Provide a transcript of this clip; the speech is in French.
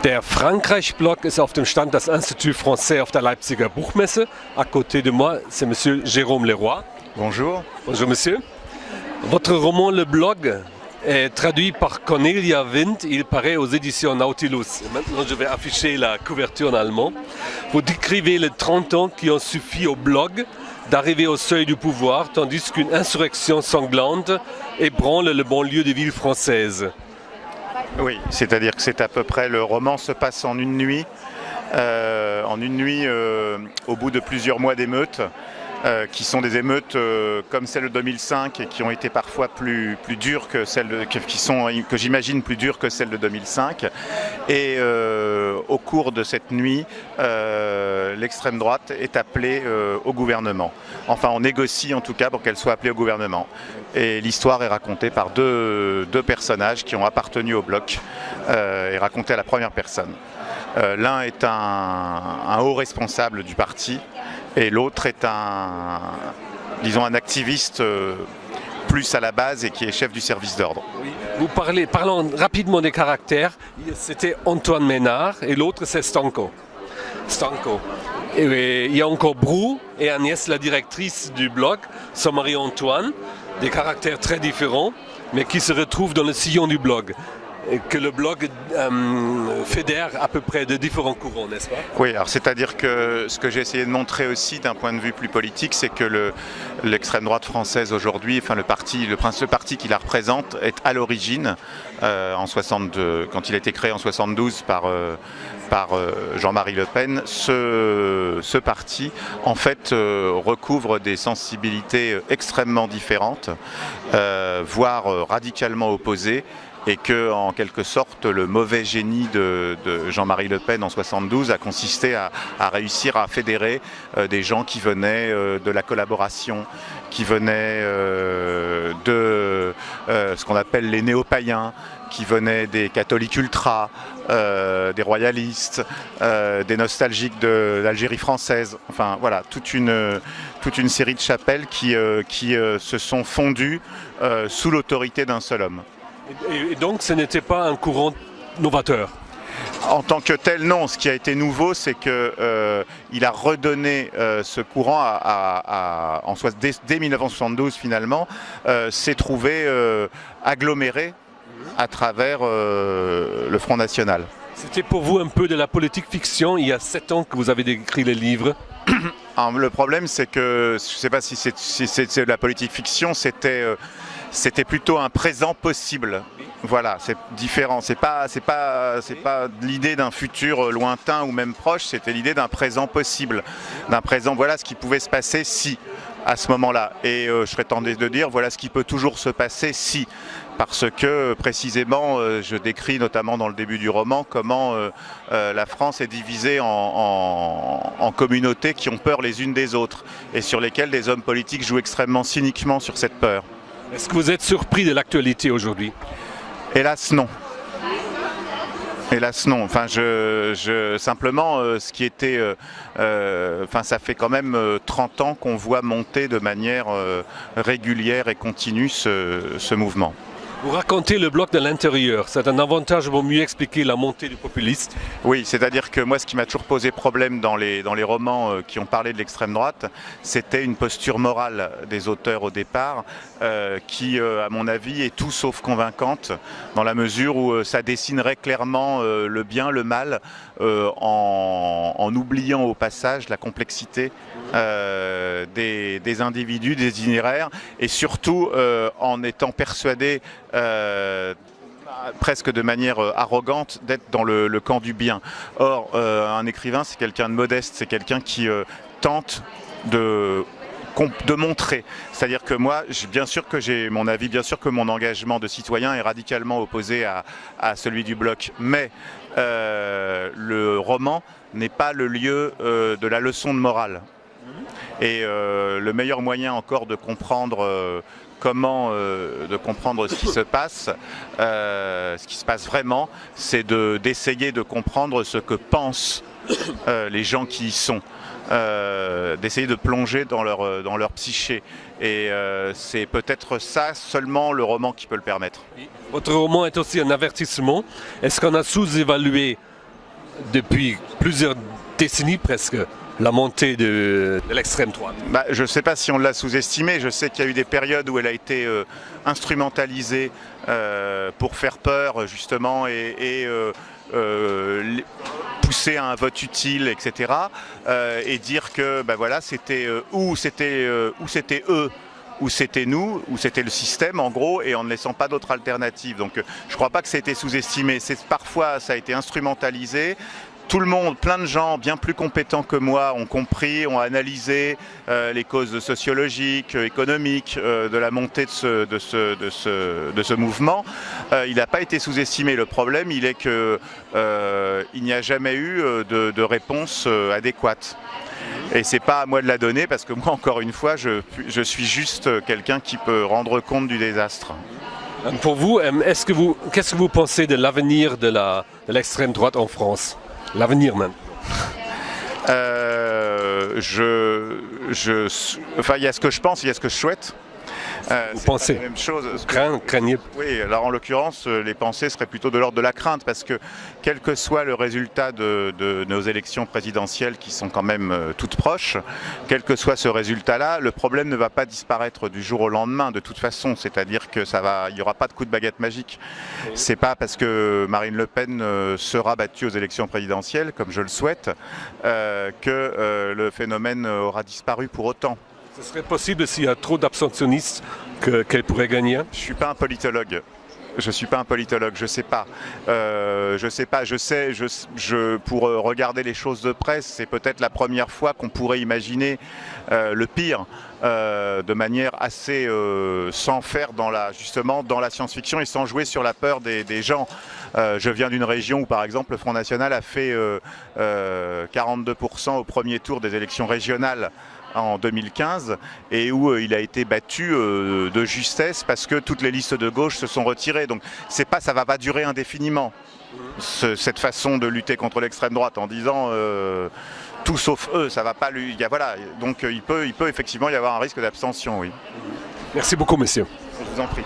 Der Frankreich-Block ist auf dem Stand des Institut Français auf der Leipziger Buchmesse. À côté de moi, c'est Monsieur Jérôme Leroy. Bonjour. Bonjour Monsieur. Votre roman Le Blog est traduit par Cornelia Wind. Il paraît aux éditions Nautilus. Et maintenant, je vais afficher la couverture en allemand. Vous décrivez les 30 ans qui ont suffi au blog d'arriver au seuil du pouvoir, tandis qu'une insurrection sanglante ébranle le banlieue des villes françaises. Oui, c'est-à-dire que c'est à peu près, le roman se passe en une nuit, au bout de plusieurs mois d'émeutes, qui sont des émeutes comme celle de 2005 et qui ont été parfois plus dures que celles que j'imagine plus dures que celles de 2005. Et au cours de cette nuit, l'extrême droite est appelée au gouvernement. Enfin, on négocie en tout cas pour qu'elle soit appelée au gouvernement. Et l'histoire est racontée par deux personnages qui ont appartenu au bloc et racontée à la première personne. L'un est un haut responsable du parti et l'autre est disons un activiste plus à la base et qui est chef du service d'ordre. Vous parlons rapidement des caractères. C'était Antoine Ménard et l'autre c'est Stanko. Et il y a encore Brou et Agnès, la directrice du blog, son mari Antoine, des caractères très différents, mais qui se retrouvent dans le sillon du blog. Et que le blog fédère à peu près de différents courants, n'est-ce pas? Oui, alors c'est-à-dire que ce que j'ai essayé de montrer aussi d'un point de vue plus politique, c'est que l'extrême droite française aujourd'hui, enfin le principal parti qui la représente, est à l'origine, en 62, quand il a été créé en 72 par Jean-Marie Le Pen, ce parti en fait recouvre des sensibilités extrêmement différentes, voire radicalement opposées. Et que, en quelque sorte, le mauvais génie de Jean-Marie Le Pen en 72 a consisté à réussir à fédérer des gens qui venaient de la collaboration, qui venaient de ce qu'on appelle les néo-païens, qui venaient des catholiques ultras, des royalistes, des nostalgiques de l'Algérie française. Enfin voilà, toute une série de chapelles qui se sont fondues sous l'autorité d'un seul homme. Et donc ce n'était pas un courant novateur? En tant que tel, non. Ce qui a été nouveau, c'est qu'il a redonné ce courant dès 1972 finalement, s'est trouvé aggloméré à travers le Front National. C'était pour vous un peu de la politique fiction, il y a 7 ans que vous avez écrit le livre. Alors, le problème, c'est que, je ne sais pas si c'est de la politique fiction, c'était plutôt un présent possible. Voilà, c'est différent. C'est pas l'idée d'un futur lointain ou même proche. C'était l'idée d'un présent possible, d'un présent. Voilà ce qui pouvait se passer si, à ce moment-là. Et je serais tenté de dire, voilà ce qui peut toujours se passer si, parce que précisément, je décris notamment dans le début du roman comment la France est divisée en communautés qui ont peur les unes des autres et sur lesquelles des hommes politiques jouent extrêmement cyniquement sur cette peur. Est-ce que vous êtes surpris de l'actualité aujourd'hui? Hélas non. Hélas non. Enfin, simplement, ce qui était, ça fait quand même 30 ans qu'on voit monter de manière régulière et continue ce mouvement. Vous racontez le bloc de l'intérieur. C'est un avantage pour mieux expliquer la montée du populisme? Oui, c'est-à-dire que moi, ce qui m'a toujours posé problème dans les romans qui ont parlé de l'extrême droite, c'était une posture morale des auteurs au départ, qui, à mon avis, est tout sauf convaincante, dans la mesure où ça dessinerait clairement le bien, le mal, en oubliant au passage la complexité des individus, des itinéraires, et surtout en étant persuadé presque de manière arrogante d'être dans le camp du bien. Or, un écrivain, c'est quelqu'un de modeste, c'est quelqu'un qui tente de montrer. C'est-à-dire que moi, bien sûr que j'ai mon avis, bien sûr que mon engagement de citoyen est radicalement opposé à celui du bloc, mais le roman n'est pas le lieu de la leçon de morale. Et le meilleur moyen encore de comprendre de comprendre ce qui se passe vraiment, c'est d'essayer de comprendre ce que pensent les gens qui y sont. D'essayer de plonger dans leur psyché. Et c'est peut-être ça seulement le roman qui peut le permettre. Votre roman est aussi un avertissement. Est-ce qu'on a sous-évalué depuis plusieurs décennies presque la montée de l'extrême droite? Je ne sais pas si on l'a sous-estimé. Je sais qu'il y a eu des périodes où elle a été instrumentalisée pour faire peur justement et pousser à un vote utile, etc. Et dire que voilà, c'était ou c'était eux, ou c'était nous, ou c'était le système en gros, et en ne laissant pas d'autres alternatives. Donc je ne crois pas que ça a été sous-estimé. Parfois ça a été instrumentalisé. Tout le monde, plein de gens bien plus compétents que moi ont compris, ont analysé les causes sociologiques, économiques de la montée de ce mouvement. Il n'a pas été sous-estimé. Le problème, il est qu'il n'y a jamais eu de réponse adéquate. Et c'est pas à moi de la donner parce que moi, encore une fois, je suis juste quelqu'un qui peut rendre compte du désastre. Pour vous, qu'est-ce que vous pensez de l'avenir de l'extrême droite en France? L'avenir même. Il y a ce que je pense, il y a ce que je souhaite. Vous pensez la même chose. Craignez. Oui, alors en l'occurrence, les pensées seraient plutôt de l'ordre de la crainte, parce que quel que soit le résultat de nos élections présidentielles, qui sont quand même toutes proches, quel que soit ce résultat-là, le problème ne va pas disparaître du jour au lendemain, de toute façon. C'est-à-dire que il n'y aura pas de coup de baguette magique. C'est pas parce que Marine Le Pen sera battue aux élections présidentielles, comme je le souhaite, que le phénomène aura disparu pour autant. Ce serait possible s'il y a trop d'abstentionnistes qu'elle pourrait gagner? Je suis pas un politologue. Je suis pas un politologue, je sais pas. Pour regarder les choses de près, c'est peut-être la première fois qu'on pourrait imaginer le pire de manière assez sans faire dans la science-fiction et sans jouer sur la peur des gens. Je viens d'une région où par exemple le Front National a fait 42% au premier tour des élections régionales en 2015 et où il a été battu de justesse parce que toutes les listes de gauche se sont retirées. Donc ça va pas durer indéfiniment, cette façon de lutter contre l'extrême droite en disant tout sauf eux, ça va pas lui. Voilà, donc il peut effectivement y avoir un risque d'abstention, oui. Merci beaucoup, messieurs. Je vous en prie.